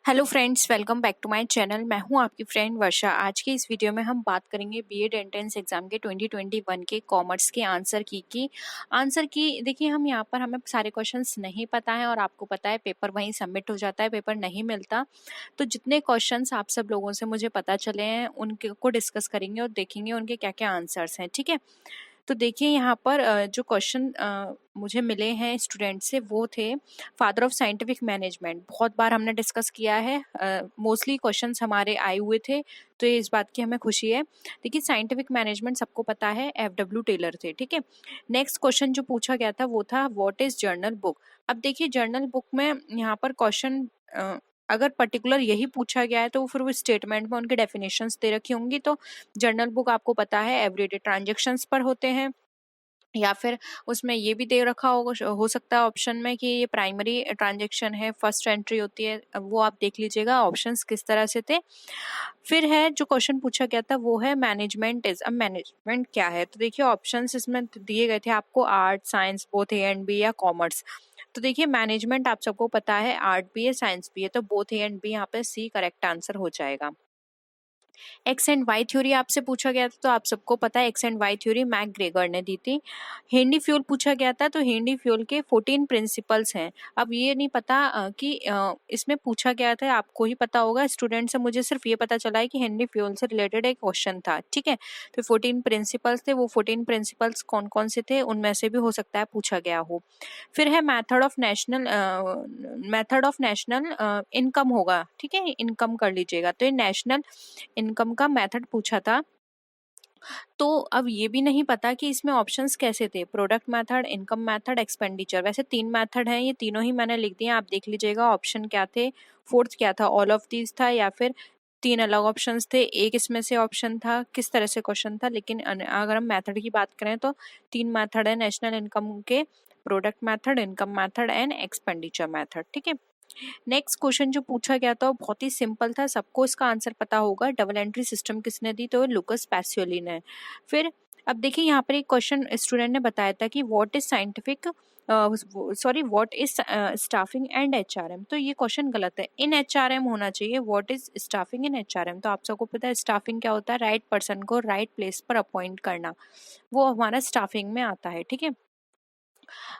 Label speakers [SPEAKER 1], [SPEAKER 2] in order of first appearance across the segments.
[SPEAKER 1] Hello friends, welcome back to my channel. मैं हूं आपकी फ्रेंड वर्षा। आज के इस वीडियो में हम बात करेंगे बीएड एंट्रेंस एग्जाम के 2021 के कॉमर्स के आंसर की देखिए, हम यहाँ पर हमें सारे क्वेश्चंस नहीं पता है और आपको पता है पेपर वहीं सबमिट हो जाता है, पेपर नहीं मिलता। तो जितने क्वेश्चंस आप सब लोगों से मुझे पता चले हैं उनके को डिस्कस करेंगे और देखेंगे उनके क्या क्या आंसर्स हैं। ठीक है, तो देखिए यहाँ पर जो क्वेश्चन मुझे मिले हैं स्टूडेंट से वो थे फादर ऑफ साइंटिफिक मैनेजमेंट। बहुत बार हमने डिस्कस किया है, मोस्टली क्वेश्चंस हमारे आए हुए थे, तो ये इस बात की हमें खुशी है। देखिए साइंटिफिक मैनेजमेंट सबको पता है, FW टेलर थे। ठीक है, नेक्स्ट क्वेश्चन जो पूछा गया था वो था व्हाट इज जर्नल बुक। अब देखिए जर्नल बुक में यहाँ पर क्वेश्चन अगर पर्टिकुलर यही पूछा गया है तो फिर वो स्टेटमेंट में उनके डेफिनेशंस दे रखी होंगी। तो जर्नल बुक आपको पता है एवरीडे ट्रांजेक्शन्स पर होते हैं, या फिर उसमें ये भी दे रखा होगा, हो सकता है ऑप्शन में कि ये प्राइमरी ट्रांजैक्शन है, फर्स्ट एंट्री होती है। अब वो आप देख लीजिएगा ऑप्शंस किस तरह से थे। फिर है जो क्वेश्चन पूछा गया था वो है मैनेजमेंट इज। अब मैनेजमेंट क्या है, तो देखिए ऑप्शंस इसमें दिए गए थे आपको, art science both A and B या कॉमर्स। तो देखिए मैनेजमेंट आप सबको पता है आर्ट भी है साइंस भी है, तो बोथ ए एंड बी यहाँ पे सी करेक्ट आंसर हो जाएगा। एक्स एंड वाई थ्योरी आपसे पूछा गया था, तो आप सबको पता है X and Y theory McGregor ने दी थी। हेनरी फ्यूल पूछा गया था, तो हेनरी फ्यूल के 14 प्रिंसिपल्स हैं। अब ये नहीं पता कि इसमें पूछा गया था, आपको ही पता होगा स्टूडेंट से, मुझे सिर्फ ये पता चला है कि हेनरी फ्यूल से रिलेटेड एक क्वेश्चन था। ठीक है, तो 14 प्रिंसिपल्स थे, वो 14 प्रिंसिपल्स कौन कौन से थे उनमें से भी हो सकता है पूछा गया हो। फिर है मेथड ऑफ नेशनल इनकम होगा। ठीक है, इनकम कर लीजिएगा, तो ये नेशनल इनकम का मेथड पूछा था। तो अब ये भी नहीं पता कि इसमें ऑप्शंस कैसे थे, product method, income method, expenditure. वैसे 3 मेथड हैं, ये तीनों ही मैंने लिख दिए, आप देख लीजिएगा ऑप्शन क्या थे। फोर्थ क्या था, ऑल ऑफ दीज था, या फिर 3 अलग ऑप्शंस थे, एक इसमें से ऑप्शन था, किस तरह से क्वेश्चन था। लेकिन अगर हम मेथड की बात करें तो 3 मेथड है नेशनल इनकम के, product method, income method and expenditure method. ठीक है, नेक्स्ट क्वेश्चन जो पूछा गया था बहुत ही सिंपल था, सबको इसका आंसर पता होगा। डबल एंट्री सिस्टम किसने दी, तो लुकस पैसियोली ने। फिर अब देखिए यहाँ पर एक क्वेश्चन स्टूडेंट ने बताया था कि what is scientific what is staffing and HRM। तो ये क्वेश्चन गलत है, इन HRM होना चाहिए, what is staffing in HRM। तो आप सबको पता है स्टाफिंग क्या होता है, राइट पर्सन को राइट प्लेस पर अपॉइंट करना, वो हमारा स्टाफिंग में आता है। ठीक है,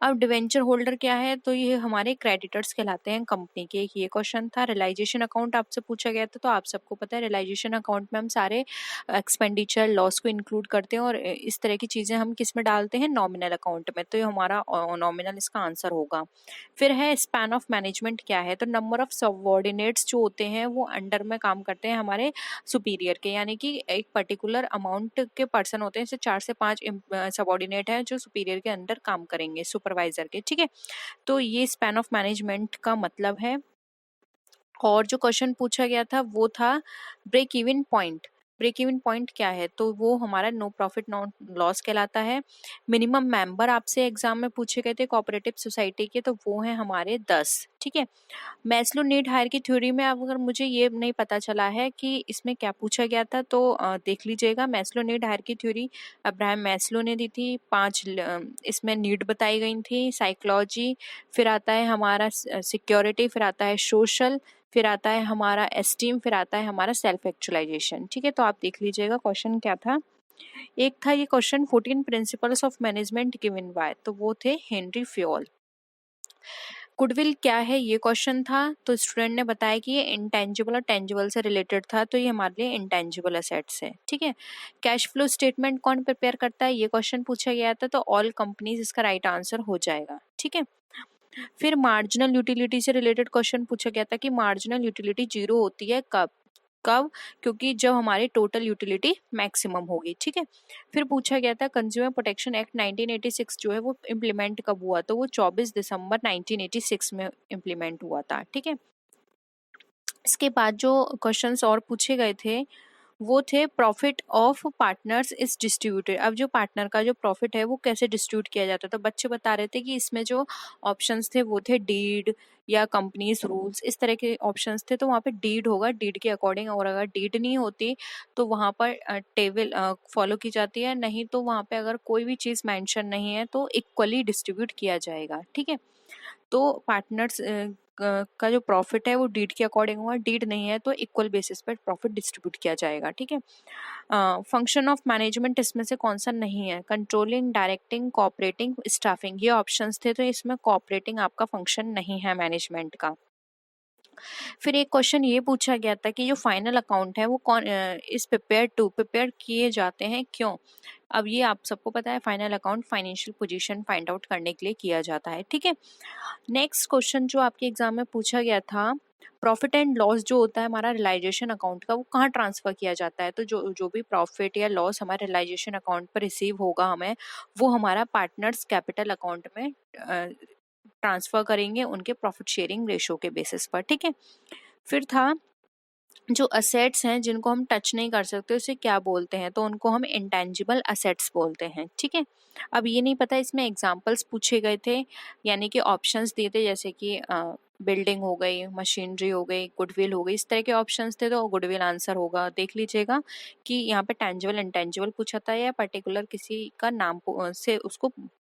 [SPEAKER 1] अब डिवेंचर होल्डर क्या है, तो ये हमारे क्रेडिटर्स कहलाते हैं कंपनी के। ये क्वेश्चन था। रियलाइजेशन अकाउंट आपसे पूछा गया था, तो आप सबको पता है रियलाइजेशन अकाउंट में हम सारे एक्सपेंडिचर लॉस को इंक्लूड करते हैं, और इस तरह की चीजें हम किस में डालते हैं, नॉमिनल अकाउंट में। तो ये हमारा नॉमिनल इसका आंसर होगा। फिर है स्पैन ऑफ मैनेजमेंट क्या है, तो नंबर ऑफ सबऑर्डिनेट्स जो होते हैं वो अंडर में काम करते हैं हमारे सुपीरियर के, यानी कि एक पर्टिकुलर अमाउंट के पर्सन होते हैं, जैसे 4 से 5 सबऑर्डिनेट है जो सुपीरियर के अंदर काम करेंगे, सुपरवाइजर के। ठीक है, तो ये स्पैन ऑफ मैनेजमेंट का मतलब है। और जो क्वेश्चन पूछा गया था वो था break even point. Break even point क्या है, तो वो हमारा नो प्रॉफिट नो लॉस कहलाता है। मिनिमम मेंबर आपसे एग्जाम में पूछे गए थे कोऑपरेटिव सोसाइटी के, तो वो है हमारे 10। ठीक है, मैस्लो नीड हायरार्की थ्योरी में अब अगर मुझे ये नहीं पता चला है कि इसमें क्या पूछा गया था, तो देख लीजिएगा। Maslow need hierarchy theory Abraham Maslow ने दी थी। 5 इसमें नीड बताई गई थी, साइकोलॉजी, फिर आता है हमारा सिक्योरिटी, फिर आता है सोशल, फिर आता है हमारा एस्टीम, फिर आता है हमारा सेल्फ एक्चुअलाइजेशन। ठीक है, तो आप देख लीजिएगा क्वेश्चन क्या था। एक था ये question 14 principles of management given by, तो वो थे हेनरी फ्यूल। गुडविल क्या है ये क्वेश्चन था, तो स्टूडेंट ने बताया कि ये इंटेंजिबल और टेंजिबल से रिलेटेड था, तो ये हमारे लिए इंटेंजिबल असेट्स है। ठीक है, कैश फ्लो स्टेटमेंट कौन प्रिपेयर करता है, ये क्वेश्चन पूछा गया था, तो ऑल कंपनीज इसका राइट आंसर हो जाएगा। ठीक है, फिर मार्जिनल यूटिलिटी से रिलेटेड क्वेश्चन पूछा गया था कि मार्जिनल यूटिलिटी जीरो होती है कब कब, क्योंकि जब हमारी टोटल यूटिलिटी मैक्सिमम होगी। ठीक है, फिर पूछा गया था कंज्यूमर प्रोटेक्शन एक्ट 1986 जो है वो इम्प्लीमेंट कब हुआ, तो वो 24 दिसंबर 1986 में इम्प्लीमेंट हुआ था। ठीक है, इसके बाद जो क्वेश्चंस और पूछे गए थे वो थे profit of partners is distributed. अब जो पार्टनर का जो प्रॉफिट है वो कैसे डिस्ट्रीब्यूट किया जाता है, तो बच्चे बता रहे थे कि इसमें जो ऑप्शंस थे वो थे डीड या कंपनीज रूल्स, इस तरह के ऑप्शंस थे। तो वहाँ पे डीड होगा, डीड के अकॉर्डिंग, और अगर डीड नहीं होती तो वहाँ पर टेबल फॉलो की जाती है, नहीं तो वहाँ पे अगर कोई भी चीज़ मेंशन नहीं है तो इक्वली डिस्ट्रीब्यूट किया जाएगा। ठीक है, तो पार्टनर्स का जो प्रॉफिट है वो डीड के अकॉर्डिंग होगा, डीड नहीं है तो इक्वल बेसिस पर प्रॉफिट डिस्ट्रीब्यूट किया जाएगा, ठीक है। फंक्शन ऑफ मैनेजमेंट इसमें से कौन सा नहीं है? कंट्रोलिंग, डायरेक्टिंग, कोऑपरेटिंग, स्टाफिंग, ये ऑप्शंस थे, तो इसमें कोऑपरेटिंग आपका फंक्शन नहीं है मैनेजमेंट का। फिर एक क्वेश्चन ये पूछा गया था कि जो फाइनल अकाउंट है वो कौन इस प्रिपेयर किए जाते हैं, क्यों? अब ये आप सबको पता है, final account financial position find out करने के लिए किया जाता है, ठीक है। नेक्स्ट क्वेश्चन जो आपके एग्जाम में पूछा गया था, प्रॉफिट एंड लॉस जो होता है हमारा रियलाइजेशन अकाउंट का, वो कहाँ ट्रांसफर किया जाता है? तो जो जो भी प्रॉफिट या लॉस हमारे रियलाइजेशन अकाउंट पर रिसीव होगा हमें, वो हमारा पार्टनर्स कैपिटल अकाउंट में ट्रांसफर करेंगे उनके प्रॉफिट शेयरिंग रेशो के बेसिस पर, ठीक है। फिर था जो असेट्स हैं जिनको हम टच नहीं कर सकते उसे क्या बोलते हैं? तो उनको हम इंटेंजिबल असेट्स बोलते हैं, ठीक है। अब ये नहीं पता, इसमें एग्जांपल्स पूछे गए थे, यानी कि ऑप्शंस दिए थे, जैसे कि बिल्डिंग हो गई, मशीनरी हो गई, गुडविल हो गई, इस तरह के ऑप्शंस थे, तो गुडविल आंसर होगा। देख लीजिएगा कि यहाँ पे टेंजिबल इंटेंजिबल पूछा था या पर्टिकुलर किसी का नाम से उसको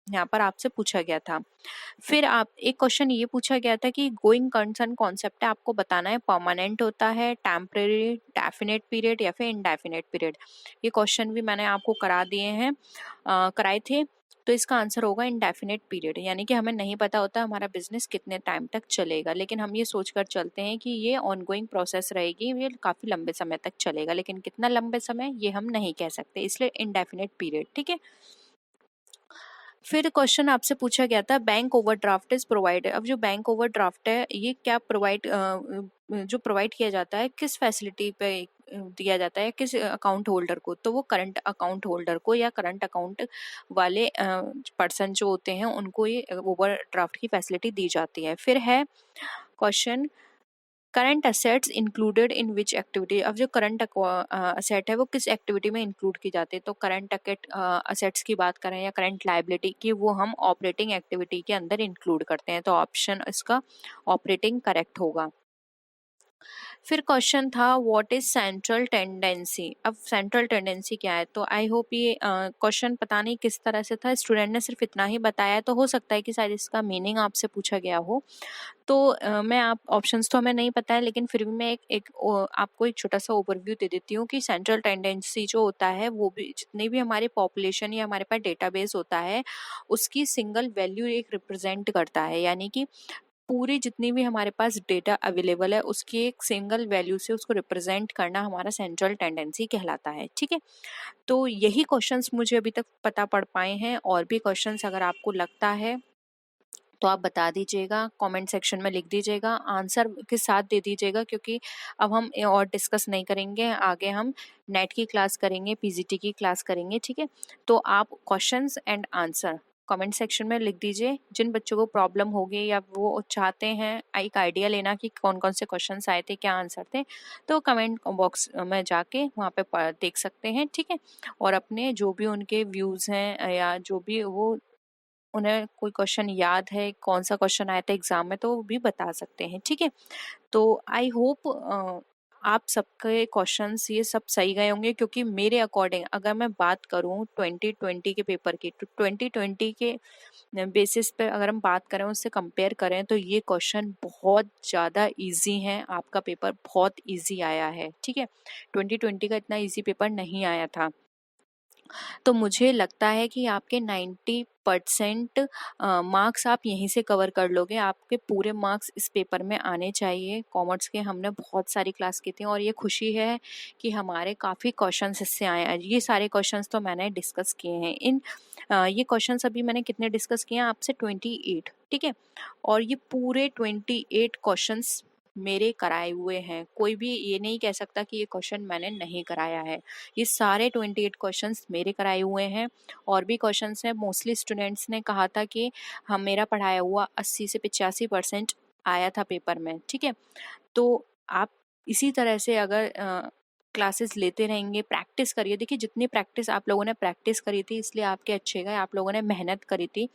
[SPEAKER 1] यहाँ पर आपसे पूछा गया था। फिर आप एक क्वेश्चन ये पूछा गया था कि गोइंग कंसर्न कॉन्सेप्ट है, आपको बताना है परमानेंट होता है, टेम्परेरी, डेफिनेट पीरियड या फिर इनडेफिनेट पीरियड। ये क्वेश्चन भी मैंने आपको करा दिए हैं, कराए थे। तो इसका आंसर होगा इनडेफिनेट पीरियड, यानी कि हमें नहीं पता होता हमारा बिजनेस कितने टाइम तक चलेगा, लेकिन हम ये सोचकर चलते हैं कि ये ऑनगोइंग प्रोसेस रहेगी, ये काफी लंबे समय तक चलेगा, लेकिन कितना लंबे समय ये हम नहीं कह सकते, इसलिए इनडेफिनेट पीरियड, ठीक है। फिर क्वेश्चन आपसे पूछा गया था बैंक ओवरड्राफ्ट इज प्रोवाइड। अब जो बैंक ओवरड्राफ्ट है ये क्या जो प्रोवाइड किया जाता है, किस फैसिलिटी पे दिया जाता है, किस अकाउंट होल्डर को? तो वो करंट अकाउंट होल्डर को या करंट अकाउंट वाले पर्सन जो होते हैं उनको ये ओवरड्राफ्ट की फैसिलिटी दी जाती है। फिर है question, current assets included in which activity. अब जो करंट असेट है वो किस एक्टिविटी में इंक्लूड की जाती है? तो करंट असेट्स की बात करें या करंट लाइबिलिटी की, वो हम ऑपरेटिंग एक्टिविटी के अंदर इंक्लूड करते हैं, तो ऑप्शन इसका ऑपरेटिंग करेक्ट होगा। फिर क्वेश्चन था व्हाट इज सेंट्रल टेंडेंसी। अब सेंट्रल टेंडेंसी क्या है? तो आई होप ये क्वेश्चन पता नहीं किस तरह से था, स्टूडेंट ने सिर्फ इतना ही बताया है, तो हो सकता है कि शायद इसका मीनिंग आपसे पूछा गया हो। तो मैं आप ऑप्शंस तो हमें नहीं पता है, लेकिन फिर भी मैं आपको एक छोटा सा ओवरव्यू दे देती हूँ कि सेंट्रल टेंडेंसी जो होता है वो भी जितनी भी हमारी पॉपुलेशन या हमारे पास डेटाबेस होता है उसकी सिंगल वैल्यू एक रिप्रेजेंट करता है, यानी कि पूरी जितनी भी हमारे पास डेटा अवेलेबल है उसकी एक सिंगल वैल्यू से उसको रिप्रेजेंट करना हमारा सेंट्रल टेंडेंसी कहलाता है, ठीक है। तो यही क्वेश्चंस मुझे अभी तक पता पड़ पाए हैं, और भी क्वेश्चंस अगर आपको लगता है तो आप बता दीजिएगा, कमेंट सेक्शन में लिख दीजिएगा, आंसर के साथ दे दीजिएगा, क्योंकि अब हम और डिस्कस नहीं करेंगे, आगे हम नेट की क्लास करेंगे, पीजीटी की क्लास करेंगे, ठीक है। तो आप questions and answer comment section में लिख दीजिए। जिन बच्चों को प्रॉब्लम होगी या वो चाहते हैं एक आइडिया लेना कि कौन कौन से क्वेश्चंस आए थे, क्या आंसर थे, तो कमेंट बॉक्स में जाके वहाँ पे देख सकते हैं, ठीक है। और अपने जो भी उनके व्यूज़ हैं या जो भी वो उन्हें कोई क्वेश्चन याद है, कौन सा क्वेश्चन आया था एग्जाम में, तो वो भी बता सकते हैं, ठीक है। तो आई होप आप सबके क्वेश्चंस ये सब सही गए होंगे, क्योंकि मेरे अकॉर्डिंग अगर मैं बात करूं 2020 के पेपर की, तो 2020 के बेसिस पे अगर हम बात करें, उससे कंपेयर करें, तो ये क्वेश्चन बहुत ज़्यादा इजी हैं, आपका पेपर बहुत इजी आया है, ठीक है। 2020 का इतना इजी पेपर नहीं आया था। तो मुझे लगता है कि आपके 90% मार्क्स आप यहीं से कवर कर लोगे, आपके पूरे मार्क्स इस पेपर में आने चाहिए। कॉमर्स के हमने बहुत सारी क्लास की थी, और ये खुशी है कि हमारे काफ़ी क्वेश्चंस इससे आए हैं। ये सारे क्वेश्चंस तो मैंने डिस्कस किए हैं। ये क्वेश्चंस अभी मैंने कितने डिस्कस किए हैं आपसे? 28, ठीक है। और ये पूरे 28 क्वेश्चंस मेरे कराए हुए हैं, कोई भी ये नहीं कह सकता कि ये क्वेश्चन मैंने नहीं कराया है। ये सारे 28 क्वेश्चंस मेरे कराए हुए हैं, और भी क्वेश्चंस हैं। मोस्टली स्टूडेंट्स ने कहा था कि हम मेरा पढ़ाया हुआ 80 से 85% आया था पेपर में, ठीक है। तो आप इसी तरह से अगर क्लासेस लेते रहेंगे, प्रैक्टिस करिए। देखिए जितनी प्रैक्टिस आप लोगों ने प्रैक्टिस करी थी इसलिए आपके अच्छे गए, आप लोगों ने मेहनत करी थी,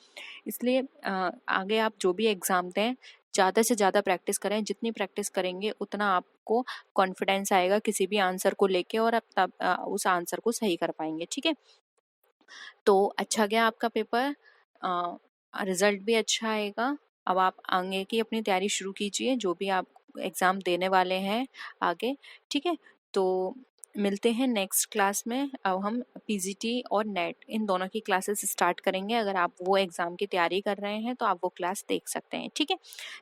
[SPEAKER 1] इसलिए आगे आप जो भी एग्ज़ाम दें ज़्यादा से ज़्यादा प्रैक्टिस करें। जितनी प्रैक्टिस करेंगे उतना आपको कॉन्फिडेंस आएगा किसी भी आंसर को लेके, और आप तब उस आंसर को सही कर पाएंगे, ठीक है। तो अच्छा गया आपका पेपर, रिजल्ट भी अच्छा आएगा। अब आप आगे की अपनी तैयारी शुरू कीजिए, जो भी आप एग्ज़ाम देने वाले हैं आगे, ठीक है। तो मिलते हैं नेक्स्ट क्लास में। अब हम पीजीटी और नेट इन दोनों की क्लासेस स्टार्ट करेंगे। अगर आप वो एग्ज़ाम की तैयारी कर रहे हैं तो आप वो क्लास देख सकते हैं, ठीक है।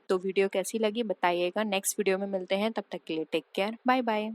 [SPEAKER 1] तो वीडियो कैसी लगी बताइएगा। नेक्स्ट वीडियो में मिलते हैं, तब तक के लिए टेक केयर, बाय बाय।